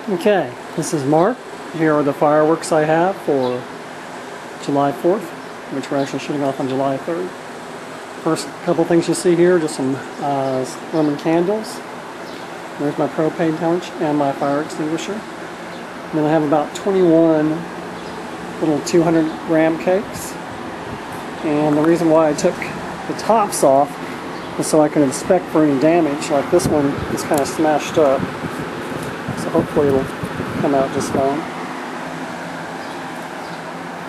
Okay, this is Mark. Here are the fireworks I have for July 4th, which we're actually shooting off on July 3rd. First couple things you see here, just some Roman candles. There's my propane torch and my fire extinguisher. And then I have about 21 little 200-gram cakes. And the reason why I took the tops off is so I can inspect for any damage. Like this one is kind of smashed up. So hopefully it'll come out just fine.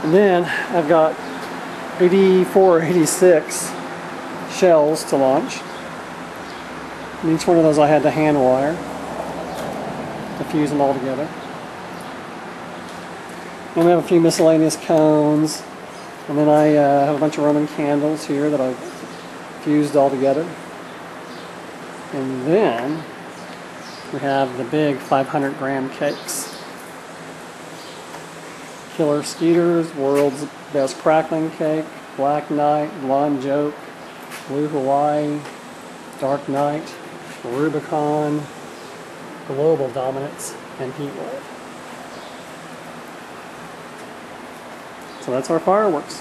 And then I've got 84 or 86 shells to launch. And each one of those I had to hand wire to fuse them all together. And we have a few miscellaneous cones. And then I have a bunch of Roman candles here that I've fused all together. And then we have the big 500-gram cakes. Killer Skeeters, World's Best Crackling Cake, Black Knight, Blonde Joke, Blue Hawaii, Dark Knight, Rubicon, Global Dominance, and Heatwave. So that's our fireworks.